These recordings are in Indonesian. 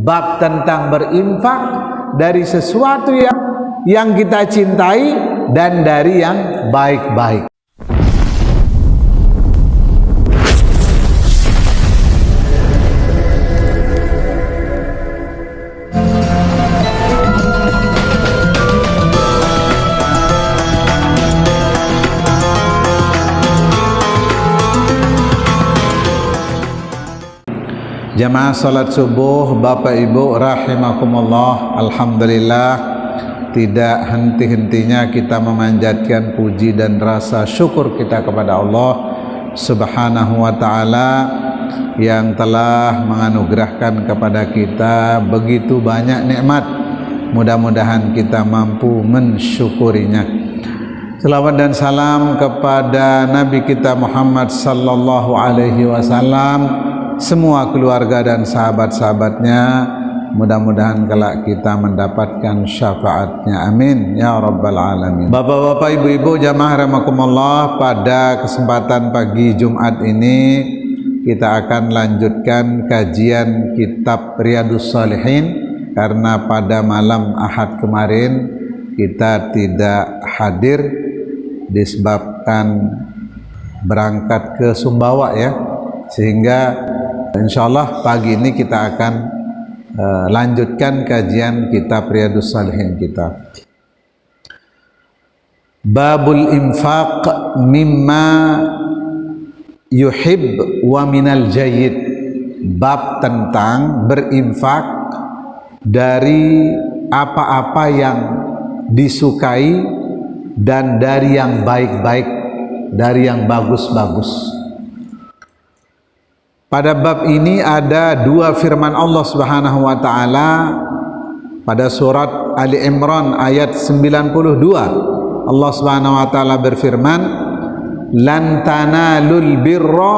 bab tentang berinfak dari sesuatu yang kita cintai dan dari yang baik-baik. Jamaah salat subuh, Bapak Ibu rahimakumullah, alhamdulillah, tidak henti-hentinya kita memanjatkan puji dan rasa syukur kita kepada Allah Subhanahu wa ta'ala yang telah menganugerahkan kepada kita begitu banyak nikmat. Mudah-mudahan kita mampu mensyukurinya. Selawat dan salam kepada Nabi kita Muhammad sallallahu alaihi wasallam, semua keluarga dan sahabat-sahabatnya, mudah-mudahan kelak kita mendapatkan syafaatnya, amin ya rabbal alamin. Bapak-bapak, ibu-ibu, jamaah rahimakumullah, pada kesempatan pagi Jumat ini kita akan lanjutkan kajian kitab Riyadhus Shalihin, karena pada malam Ahad kemarin kita tidak hadir disebabkan berangkat ke Sumbawa ya, sehingga insyaallah pagi ini kita akan lanjutkan kajian kitab Riyadhus Shalihin kita. Babul infaq mimma yuhib wa minal jayyid. Bab tentang berinfak dari apa-apa yang disukai dan dari yang baik-baik, dari yang bagus-bagus. Pada bab ini ada dua firman Allah Subhanahu wa ta'ala pada surat Ali Imran ayat 92. Allah Subhanahu wa ta'ala berfirman, lan tanalul birra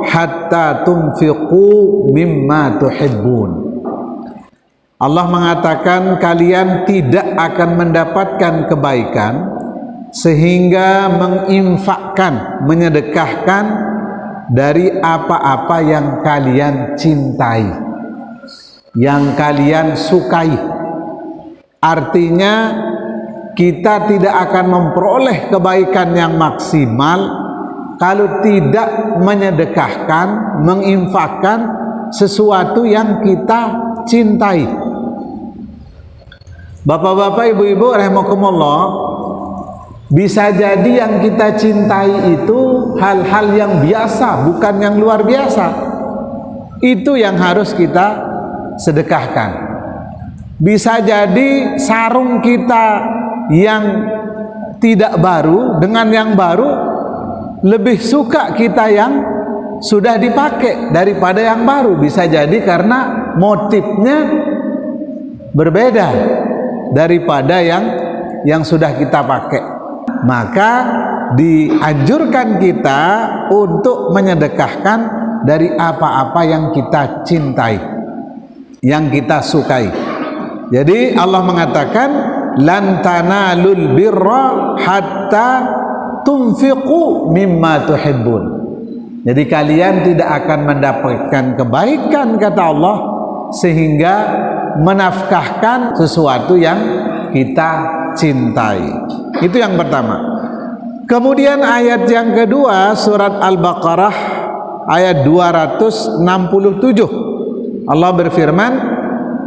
hatta tunfiqu mimma tuhibbun. Allah mengatakan kalian tidak akan mendapatkan kebaikan sehingga menginfakkan, menyedekahkan dari apa-apa yang kalian cintai, yang kalian sukai. Artinya kita tidak akan memperoleh kebaikan yang maksimal kalau tidak menyedekahkan, menginfakkan sesuatu yang kita cintai. Bapak-bapak, ibu-ibu rahimakumullah, bisa jadi yang kita cintai itu hal-hal yang biasa, bukan yang luar biasa. Itu yang harus kita sedekahkan. Bisa jadi sarung kita yang tidak baru dengan yang baru, lebih suka kita yang sudah dipakai daripada yang baru. Bisa jadi karena motifnya berbeda daripada yang sudah kita pakai. Maka dianjurkan kita untuk menyedekahkan dari apa-apa yang kita cintai, yang kita sukai. Jadi Allah mengatakan lan tanalul birra hatta tunfiqu mimma tuhibbun. Jadi kalian tidak akan mendapatkan kebaikan, kata Allah, sehingga menafkahkan sesuatu yang kita cintai. Itu yang pertama. Kemudian ayat yang kedua, surat Al-Baqarah ayat 267. Allah berfirman,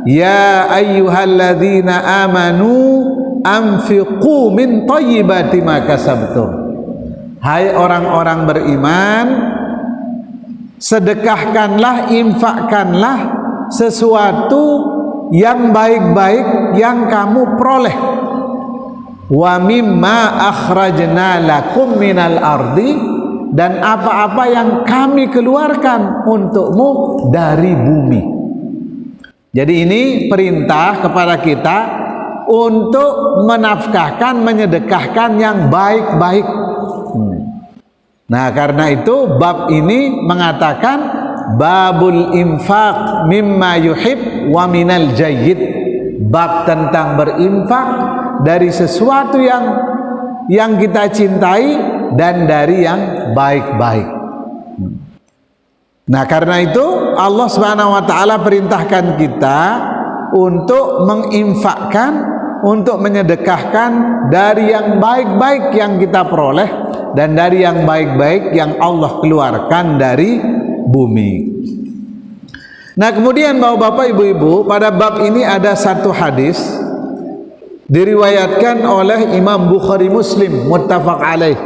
ya ayyuhalladzina amanu anfiqu min thayyibati ma kasabtum. Hai orang-orang beriman, sedekahkanlah, infakkanlah sesuatu yang baik-baik yang kamu peroleh. Wa mimma akhrajna lakum minal ardi, dan apa-apa yang kami keluarkan untukmu dari bumi. Jadi ini perintah kepada kita untuk menafkahkan, menyedekahkan yang baik-baik. Nah, karena itu bab ini mengatakan babul infaq mimma yuhib wa minal jayyid. Bab tentang berinfak dari sesuatu yang kita cintai dan dari yang baik-baik. Nah, karena itu Allah Subhanahu wa taala perintahkan kita untuk menginfakkan, untuk menyedekahkan dari yang baik-baik yang kita peroleh dan dari yang baik-baik yang Allah keluarkan dari bumi. Nah, kemudian Bapak-bapak, Ibu-ibu, pada bab ini ada satu hadis diriwayatkan oleh Imam Bukhari Muslim muttafaq alaih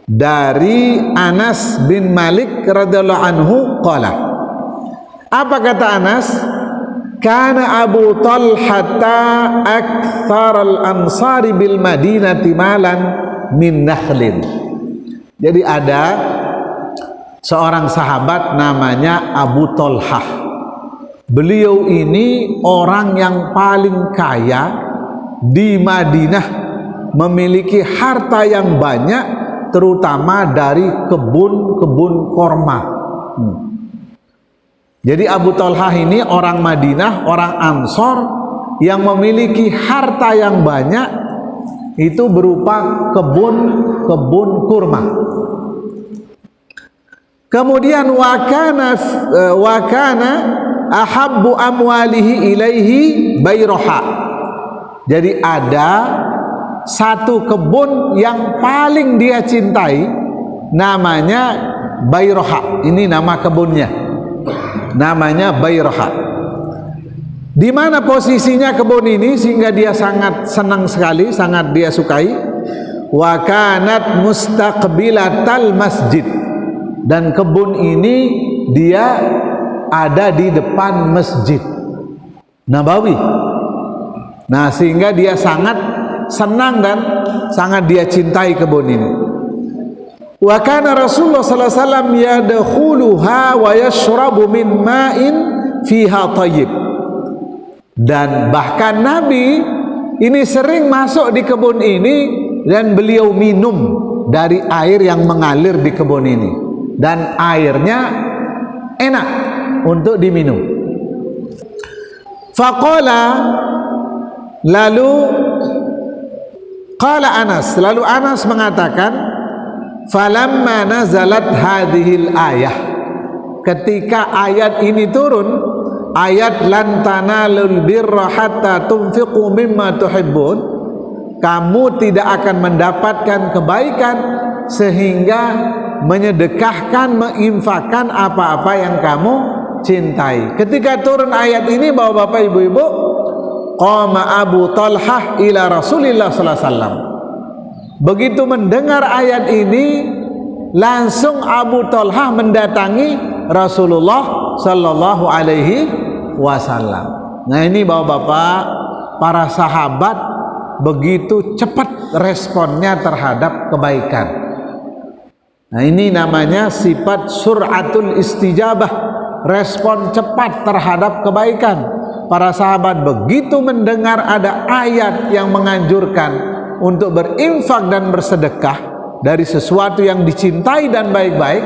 dari Anas bin Malik radhiyallahu anhu qala. Apa kata Anas? Kana Abu Talhata aktsar al-ansari bil Madinati malan min nakhlin. Jadi ada seorang sahabat namanya Abu Talhah. Beliau ini orang yang paling kaya di Madinah, memiliki harta yang banyak, terutama dari kebun-kebun korma. Jadi Abu Talhah ini orang Madinah, orang Ansor yang memiliki harta yang banyak, itu berupa kebun-kebun kurma. Kemudian wakana ahabbu amwalihi ilaihi Bayroha. Jadi ada satu kebun yang paling dia cintai, namanya Bayroha. Ini nama kebunnya, namanya Bayroha. Di mana posisinya kebun ini sehingga dia sangat senang sekali, sangat dia sukai? Wa kanat mustaqbilatal masjid. Dan kebun ini dia ada di depan Masjid Nabawi. Nah, sehingga dia sangat senang dan sangat dia cintai kebun ini. Wa kana Rasulullah sallallahu alaihi wasallam yadkhuluha wa yashrabu min ma'in fiha thayyib. Dan bahkan Nabi ini sering masuk di kebun ini dan beliau minum dari air yang mengalir di kebun ini, dan airnya enak untuk diminum. Faqala, lalu qala Anas, lalu Anas mengatakan, falamma nazalat hadhil ayah, ketika ayat ini turun, ayat lan tanalul birra hatta tunfiqu mimma tuhibbun, kamu tidak akan mendapatkan kebaikan sehingga menyedekahkan, menginfakkan apa-apa yang kamu cintai. Ketika turun ayat ini, Bapak-bapak, Ibu-ibu, qama Abu Talhah ila Rasulillah sallallahu alaihi wasallam. Begitu mendengar ayat ini, langsung Abu Talhah mendatangi Rasulullah sallallahu alaihi wasallam. Nah, ini Bapak-bapak, para sahabat begitu cepat responnya terhadap kebaikan. Nah, ini namanya sifat sur'atul istijabah, respon cepat terhadap kebaikan. Para sahabat begitu mendengar ada ayat yang menganjurkan untuk berinfak dan bersedekah dari sesuatu yang dicintai dan baik-baik,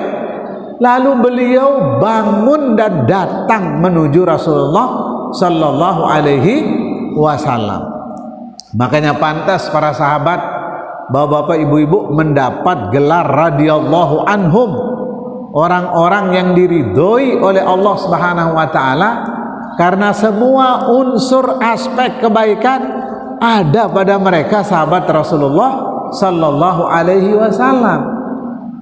lalu beliau bangun dan datang menuju Rasulullah sallallahu alaihi wasallam. Makanya pantas para sahabat, Bapak-bapak, Ibu-ibu, mendapat gelar radhiyallahu anhum, orang-orang yang diridhoi oleh Allah Subhanahu wa taala, karena semua unsur aspek kebaikan ada pada mereka sahabat Rasulullah sallallahu alaihi wasallam.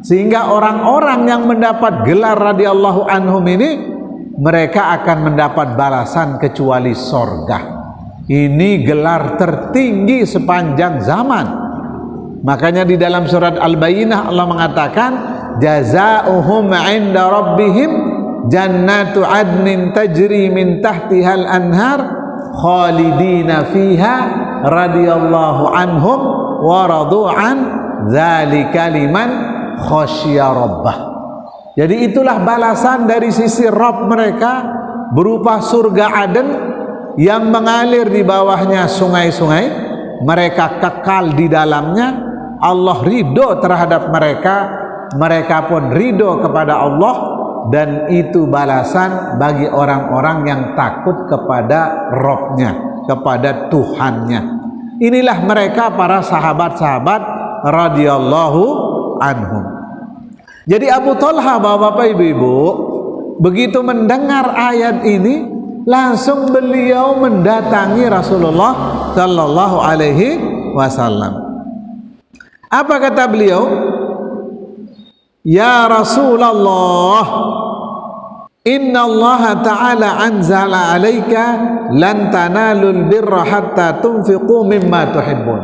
Sehingga orang-orang yang mendapat gelar radhiyallahu anhum ini, mereka akan mendapat balasan kecuali sorga. Ini gelar tertinggi sepanjang zaman. Makanya di dalam surat Al-Bayyinah Allah mengatakan, jazaohum 'inda rabbihim jannatu adnin tajri min tahtihal anhar khalidina fiha radhiyallahu anhum wa radu'an dzalika liman khasya rabbah. Jadi itulah balasan dari sisi Rabb mereka, berupa surga Aden yang mengalir di bawahnya sungai-sungai, mereka kekal di dalamnya. Allah ridho terhadap mereka, mereka pun ridho kepada Allah, dan itu balasan bagi orang-orang yang takut kepada Rabb-nya, kepada Tuhannya. Inilah mereka para sahabat-sahabat radhiyallahu anhum. Jadi Abu Talha, Bapak-bapak, Ibu-ibu, begitu mendengar ayat ini, langsung beliau mendatangi Rasulullah sallallahu alaihi wasallam. Apa kata beliau? Ya Rasulullah, inna Allah ta'ala anzala alaika lan tanalul birra hatta tunfiqu mimma tuhibbun.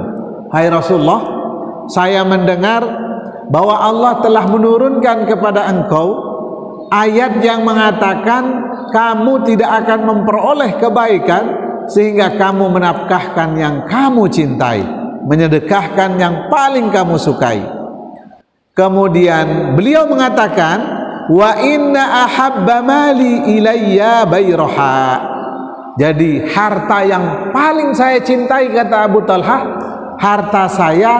Hai Rasulullah, saya mendengar bahwa Allah telah menurunkan kepada engkau ayat yang mengatakan kamu tidak akan memperoleh kebaikan sehingga kamu menafkahkan yang kamu cintai, menyedekahkan yang paling kamu sukai. Kemudian beliau mengatakan, wa inna ahabba mali ilayya bayroha. Jadi harta yang paling saya cintai, kata Abu Talha, harta saya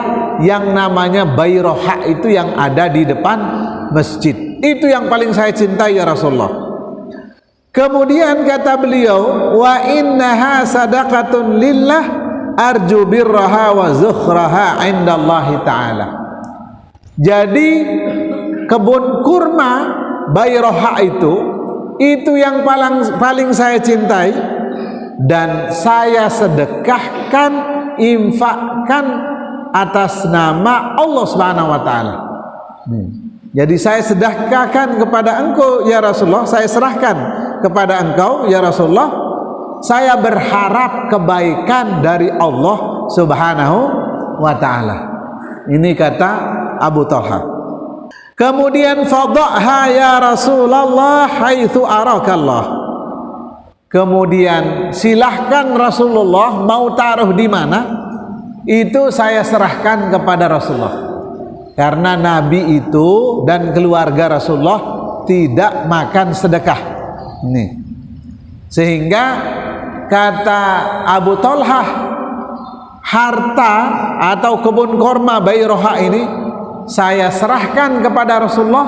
yang namanya bayroha, itu yang ada di depan masjid, itu yang paling saya cintai ya Rasulullah. Kemudian kata beliau, wa innaha sadaqatun lillah arju birraha wa zukhraha indallahi ta'ala. Jadi kebun kurma bayroha itu yang paling saya cintai dan saya sedekahkan, infakkan atas nama Allah Subhanahu wa taala. Jadi saya sedekahkan kepada engkau ya Rasulullah, saya serahkan kepada engkau ya Rasulullah, saya berharap kebaikan dari Allah Subhanahu wa taala. Ini kata Abu Talha. Kemudian fadhaha ya Rasulullah haitsu arakallah. Kemudian silahkan Rasulullah mau taruh di mana, itu saya serahkan kepada Rasulullah. Karena Nabi itu dan keluarga Rasulullah tidak makan sedekah. Nih. Sehingga kata Abu Talha, harta atau kebun korma bayroha ini saya serahkan kepada Rasulullah,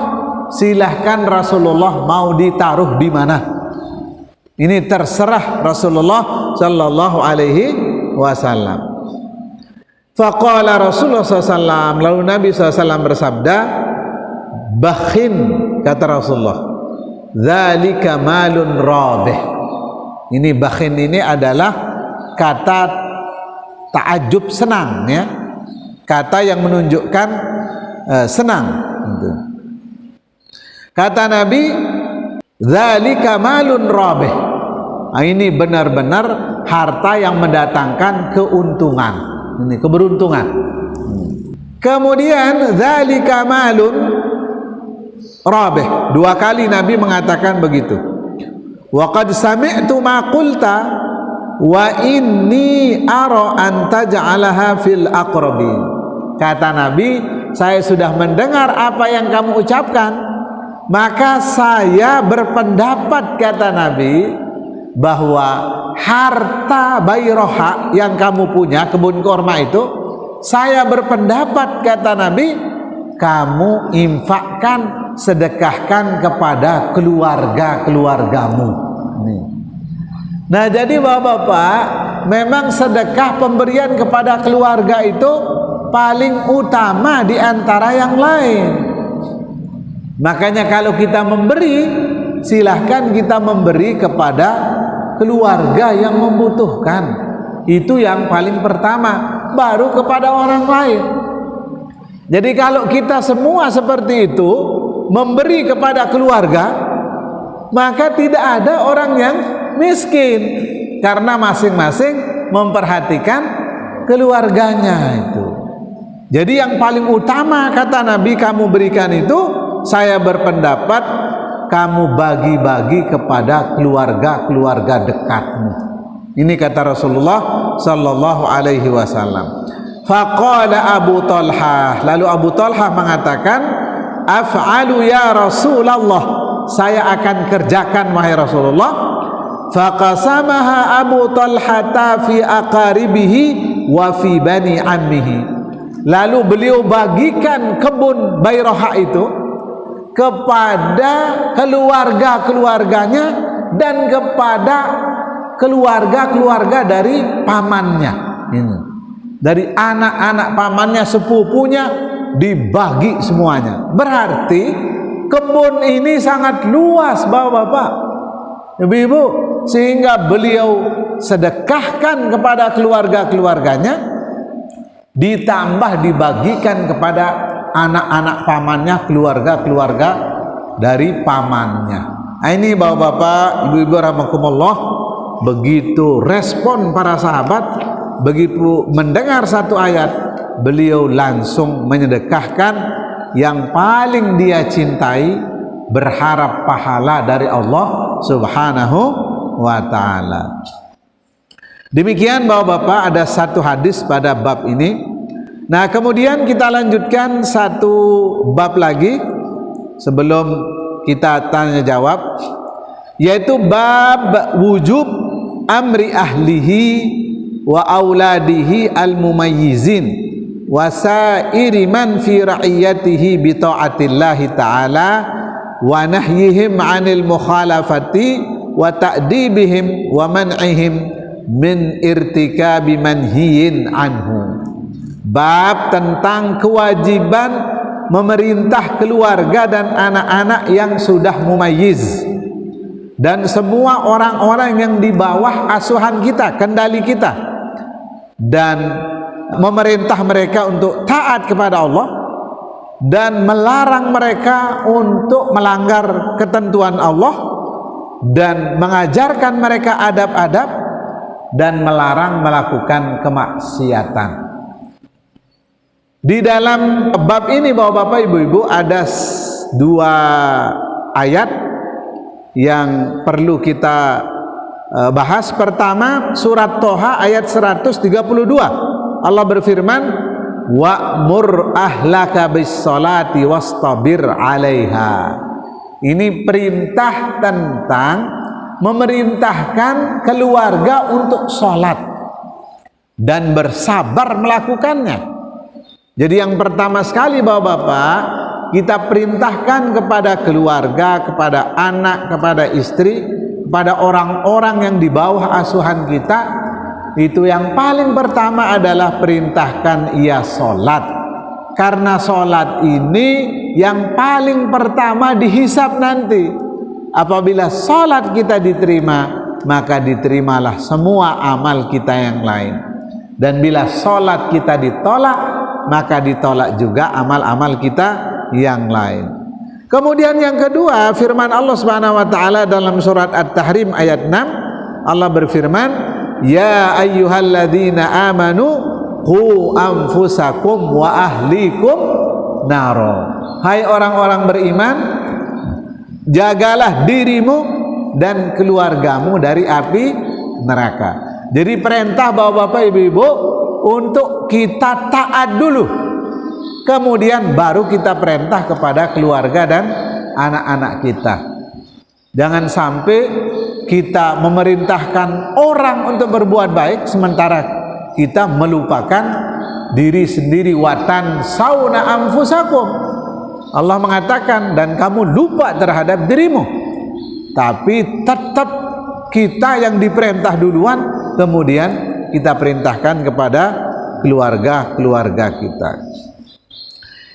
silahkan Rasulullah mau ditaruh di mana. Ini terserah Rasulullah sallallahu alaihi wasallam. Faqala Rasulullah SAW, lalu Nabi SAW bersabda, bakhin, kata Rasulullah, dzalika malun rabih. Ini bakhin ini adalah kata ta'ajub, senang ya, kata yang menunjukkan senang. Kata Nabi, dzalika malun rabih. Nah, ini benar-benar harta yang mendatangkan keuntungan, ini keberuntungan. Kemudian dzalika malun rabih, dua kali Nabi mengatakan begitu. Wa qad sami'tu ma qulta wa inni ara an taj'alaha fil aqrabin. Kata Nabi, saya sudah mendengar apa yang kamu ucapkan, maka saya berpendapat, kata Nabi, bahwa harta bayroha yang kamu punya, kebun korma itu, saya berpendapat, kata Nabi, kamu infakkan, sedekahkan kepada keluarga-keluargamu. Nah, jadi bapak-bapak, memang sedekah pemberian kepada keluarga itu paling utama di antara yang lain. Makanya kalau kita memberi, silahkan kita memberi kepada keluarga yang membutuhkan. Itu yang paling pertama, baru kepada orang lain. Jadi kalau kita semua seperti itu, memberi kepada keluarga, maka tidak ada orang yang miskin, karena masing-masing memperhatikan keluarganya itu. Jadi yang paling utama, kata Nabi, kamu berikan itu, saya berpendapat kamu bagi-bagi kepada keluarga-keluarga dekatmu. Ini kata Rasulullah sallallahu alaihi wasallam. Faqala Abu Talha, lalu Abu Talha mengatakan, af'alu ya Rasulullah, saya akan kerjakan wahai Rasulullah. Faqasamaha Abu Talha fi aqaribihi wa fi bani ammihi. Lalu beliau bagikan kebun bayroha itu kepada keluarga-keluarganya dan kepada keluarga-keluarga dari pamannya. Ini dari anak-anak pamannya, sepupunya, dibagi semuanya. Berarti kebun ini sangat luas bapak-bapak, ibu-ibu, sehingga beliau sedekahkan kepada keluarga-keluarganya, ditambah dibagikan kepada anak-anak pamannya, keluarga-keluarga dari pamannya. Nah, ini bapak-bapak, ibu-ibu rahimakumullah, begitu respon para sahabat begitu mendengar satu ayat, beliau langsung menyedekahkan yang paling dia cintai, berharap pahala dari Allah Subhanahu wa ta'ala. Demikian bapak-bapak, ada satu hadis pada bab ini. Nah, kemudian kita lanjutkan satu bab lagi sebelum kita tanya jawab, yaitu bab wujub amri ahlihi wa auladihi al-mumayyizin wa sa'iri man fi ra'iyatihi bi ta'atillahi ta'ala wa nahyihim 'anil mukhalafati wa ta'dibihim wa man'ihim min irtikabi manhiyin anhu. Bab tentang kewajiban memerintah keluarga dan anak-anak yang sudah mumayyiz, dan semua orang-orang yang di bawah asuhan kita, kendali kita, dan memerintah mereka untuk taat kepada Allah dan melarang mereka untuk melanggar ketentuan Allah, dan mengajarkan mereka adab-adab, dan melarang melakukan kemaksiatan. Di dalam bab ini bapak-bapak, ibu-ibu, ada dua ayat yang perlu kita bahas. Pertama, surat Toha ayat 132. Allah berfirman, wa'mur ahlaka bis-salati wastabir 'alaiha. Ini perintah tentang memerintahkan keluarga untuk sholat dan bersabar melakukannya. Jadi yang pertama sekali bapak-bapak, kita perintahkan kepada keluarga, kepada anak, kepada istri, kepada orang-orang yang di bawah asuhan kita, itu yang paling pertama adalah perintahkan ia sholat. Karena sholat ini yang paling pertama dihisab nanti. Apabila sholat kita diterima, maka diterimalah semua amal kita yang lain. Dan bila sholat kita ditolak, maka ditolak juga amal-amal kita yang lain. Kemudian yang kedua, firman Allah Subhanahu wa taala dalam surat At-Tahrim ayat 6, Allah berfirman, ya ayyuhalladzina amanu qu anfusakum wa ahlikum naro. Hai orang-orang beriman, jagalah dirimu dan keluargamu dari api neraka. Jadi perintah bapak-bapak, ibu-ibu, untuk kita taat dulu, kemudian baru kita perintah kepada keluarga dan anak-anak kita. Jangan sampai kita memerintahkan orang untuk berbuat baik sementara kita melupakan diri sendiri. Watan sauna anfusakum, Allah mengatakan, dan kamu lupa terhadap dirimu. Tapi tetap kita yang diperintah duluan, kemudian kita perintahkan kepada keluarga-keluarga kita.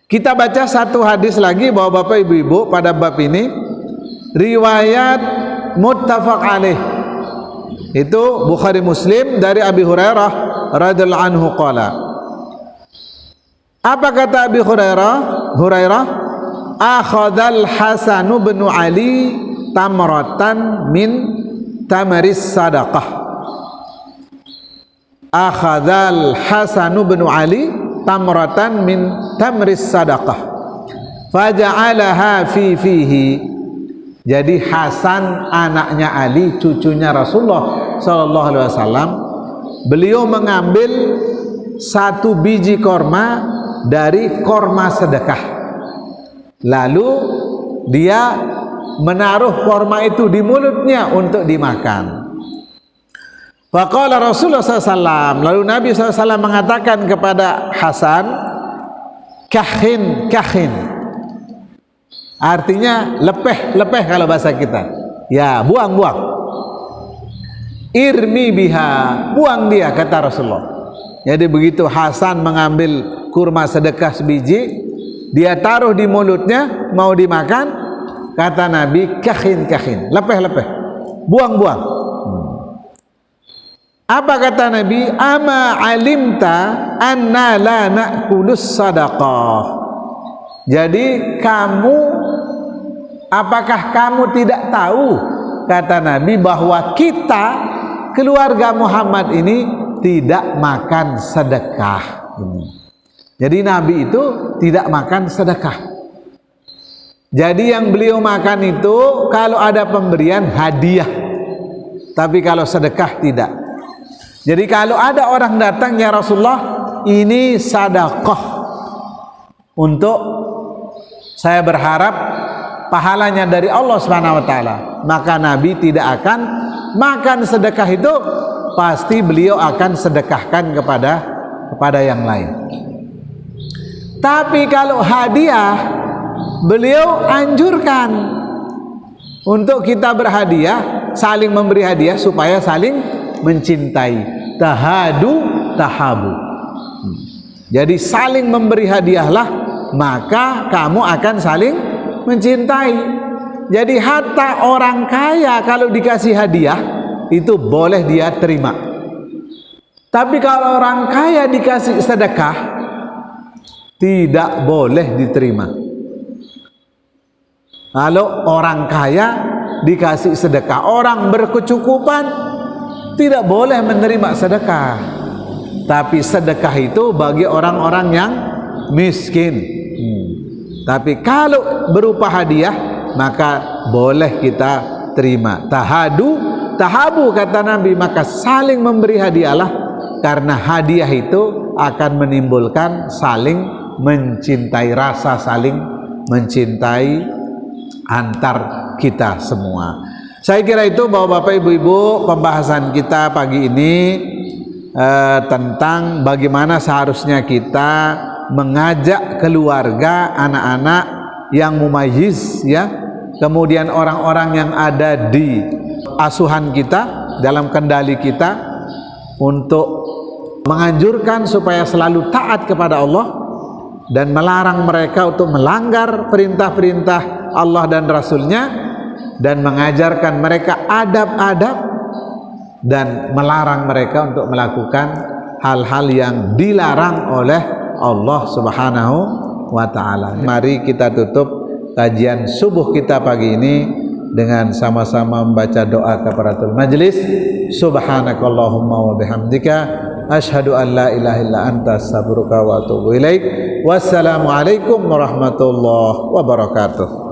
Kita baca satu hadis lagi bapak-bapak, ibu-ibu, pada bab ini, riwayat muttafaq alaih, itu Bukhari Muslim, dari Abi Hurairah radhiyallahu anhu qala. Apa kata Abi Hurairah? Akhadhal Hasan bin Ali tamratan min tamaris sadaqah. Akhadhal Hasan bin Ali tamratan min tamris sadaqah faja'alaha fi fihi. Jadi Hasan anaknya Ali, cucunya Rasulullah sallallahu alaihi wasallam, beliau mengambil satu biji korma dari korma sedekah, lalu dia menaruh korma itu di mulutnya untuk dimakan. Faqala Rasulullah SAW, lalu Nabi SAW mengatakan kepada Hasan, kahin, kahin, artinya lepeh kalau bahasa kita, ya buang. Irmi biha, buang dia, kata Rasulullah. Jadi begitu Hasan mengambil kurma sedekah sebiji, dia taruh di mulutnya mau dimakan, kata Nabi, kakhin, lepeh, buang. Apa kata Nabi? Ama alimta anna la na'kulus sadaqah. Jadi apakah kamu tidak tahu, kata Nabi, bahwa kita keluarga Muhammad ini tidak makan sedekah. Jadi Nabi itu tidak makan sedekah. Jadi yang beliau makan itu kalau ada pemberian hadiah, tapi kalau sedekah tidak. Jadi kalau ada orang datang, ya Rasulullah, ini sedekah untuk saya berharap pahalanya dari Allah Subhanahu wa taala, maka Nabi tidak akan makan sedekah itu, pasti beliau akan sedekahkan kepada yang lain. Tapi kalau hadiah, beliau anjurkan untuk kita berhadiah, saling memberi hadiah supaya saling mencintai. Tahadu tahabu. Jadi saling memberi hadiahlah, maka kamu akan saling mencintai. Jadi hatta orang kaya kalau dikasih hadiah itu boleh dia terima. Tapi kalau orang kaya dikasih sedekah, tidak boleh diterima. Kalau orang kaya dikasih sedekah, orang berkecukupan tidak boleh menerima sedekah. Tapi sedekah itu bagi orang-orang yang miskin. Tapi kalau berupa hadiah, maka boleh kita terima. Tahabu kata Nabi, maka saling memberi hadiahlah, karena hadiah itu akan menimbulkan saling mencintai, rasa saling mencintai antar kita semua. Saya kira itu Bapak-bapak, Ibu-ibu, pembahasan kita pagi ini tentang bagaimana seharusnya kita mengajak keluarga, anak-anak yang mumayyiz, ya, kemudian orang-orang yang ada di asuhan kita, dalam kendali kita, untuk menganjurkan supaya selalu taat kepada Allah dan melarang mereka untuk melanggar perintah-perintah Allah dan Rasulnya, dan mengajarkan mereka adab-adab dan melarang mereka untuk melakukan hal-hal yang dilarang oleh Allah Subhanahu wa ta'ala. Mari kita tutup kajian subuh kita pagi ini dengan sama-sama membaca doa kafaratul majlis. Subhanakallahumma wa bihamdika asyhadu an la ilaha illa anta astaghfiruka wa atubu ilaik. Wassalamualaikum warahmatullahi wabarakatuh.